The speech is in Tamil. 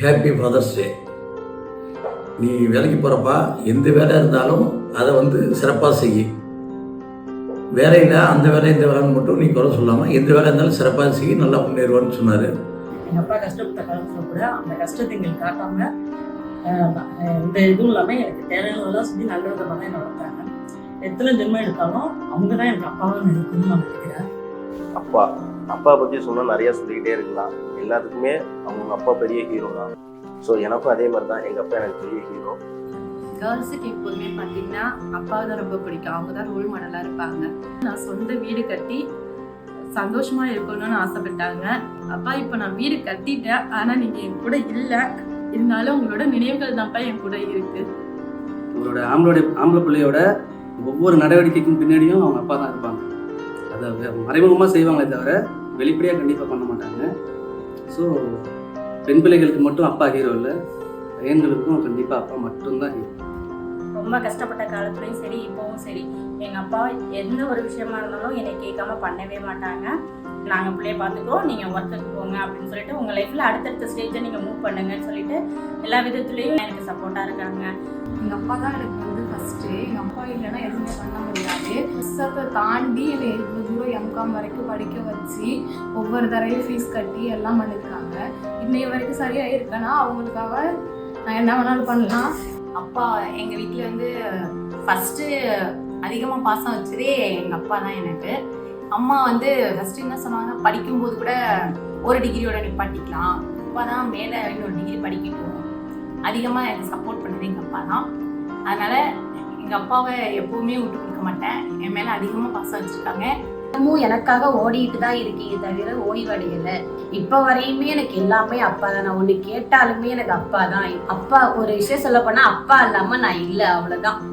ஹாப்பி ஃபாதர்ஸ் டே. நீ வேலைக்கு போகிறப்பா எந்த வேலை இருந்தாலும் அதை சிறப்பாக செய்யி. வேலையில் அந்த வேலை இந்த வேலைன்னு மட்டும் நீ குறை சொல்லாமல் எந்த வேலை இருந்தாலும் சிறப்பாக செய்யி, நல்லா முன்னேறுவான்னு சொன்னார். எங்கள் அப்பா கஷ்டப்பட்ட காலத்தில் கூட அந்த கஷ்டத்தை எங்களுக்கு காட்டாமல் இந்த இதுவும் இல்லாமல் எனக்கு தேவையானதெல்லாம் சொல்லி நல்ல விதமாக தான் என்னை வளர்த்தாங்க. எத்தனை ஜென்மம் எடுத்தாலும் அவங்க தான் எனக்கு அப்பாவும் இருக்குன்னு நான் நினைக்கிறேன். அப்பா பற்றி சொன்னால் நிறையா சொல்லிக்கிட்டே இருக்கலாம். எல்லாத்துக்குமே அவங்க அப்பா பெரிய ஹீரோ தான். ஸோ எனக்கும் அதே மாதிரி தான் எங்கள் அப்பா எனக்கு பெரிய ஹீரோ. கேர்ள்ஸுக்கு எப்போதுமே பார்த்தீங்கன்னா அப்பாவை தான் ரொம்ப பிடிக்கும். அவங்க தான் ரோல் மாடலாக இருப்பாங்க. நான் சொந்த வீடு கட்டி சந்தோஷமாக இருக்கணும்னு ஆசைப்பட்டாங்க. அப்பா இப்போ நான் வீடு கட்டிட்டேன், ஆனால் நீங்கள் என் கூட இல்லை, இருந்தாலும் உங்களோட நினைவுகள் தான்ப்பா என் கூட இருக்கு. உங்களோட ஆம்பளை பிள்ளையோட ஒவ்வொரு நடவடிக்கைக்கும் பின்னாடியும் அவங்க அப்பா தான் இருப்பாங்க. அதை மறைமுகமாக செய்வாங்களே தவிர வெளிப்படையாக கண்டிப்பாக பண்ண மாட்டாங்க. ஸோ பெண் பிள்ளைகளுக்கு மட்டும் அப்பா ஹீரோ இல்லை, பையன்களுக்கும் கண்டிப்பாக அப்பா மட்டும்தான் ஹீரோ. ரொம்ப கஷ்டப்பட்ட காலத்துலையும் சரி இப்போவும் சரி எங்கள் அப்பா எந்த ஒரு விஷயமா இருந்தாலும் என்னை கேட்காம பண்ணவே மாட்டாங்க. நாங்கள் பிள்ளைய பார்த்துக்குறோம், நீங்கள் ஒர்க்குக்கு போங்க அப்படின்னு சொல்லிட்டு உங்கள் லைஃப்பில் அடுத்தடுத்த ஸ்டேஜை நீங்கள் மூவ் பண்ணுங்கன்னு சொல்லிட்டு எல்லா விதத்துலேயும் எனக்கு சப்போர்ட்டாக இருக்காங்க. எங்கள் அப்பா தான் எனக்கு ஃபஸ்ட்டு. எங்கள் அப்பா இல்லைன்னா எதுவுமே பண்ண முடியாது. புஸ்தகத்தை தாண்டி என்னை இவ்வளோ தூரம் எம்காம் வரைக்கும் படிக்க வச்சு ஒவ்வொரு தடவையும் ஃபீஸ் கட்டி எல்லாம் பண்ணியிருக்காங்க. இன்னைய வரைக்கும் சரியாக இருக்கேன்னா அவங்களுக்காக நான் என்ன வேணாலும் பண்ணலாம். அப்பா எங்கள் வீட்டில் ஃபஸ்ட்டு அதிகமாக பாசம் வச்சதே எங்கள் அப்பா தான் எனக்கு. அம்மா ஃபஸ்ட்டு என்ன சொன்னாங்க, படிக்கும்போது கூட ஒரு டிகிரியோட நிப்பாட்டிக்கலாம், அப்பா தான் மேலே இன்னொரு டிகிரி படிக்கட்டும், அதிகமாக எனக்கு சப்போர்ட் பண்ணது எங்கள் அப்பா தான். அதனால் எங்கள் அப்பாவை எப்போவுமே விட்டு கொடுக்க மாட்டேன். என் மேலே அதிகமாக பாசம் வச்சுருக்காங்க. இன்னமும் எனக்காக ஓடிட்டு தான் இருக்கீங்க தவிர ஓய்வடையலை. இப்போ வரையுமே எனக்கு எல்லாமே அப்பா தான். நான் ஒன்று கேட்டாலுமே எனக்கு அப்பா தான். அப்பா ஒரு விஷயம் சொல்ல போனால் அப்பா இல்லாமல் நான் இல்லை, அவ்வளோதான்.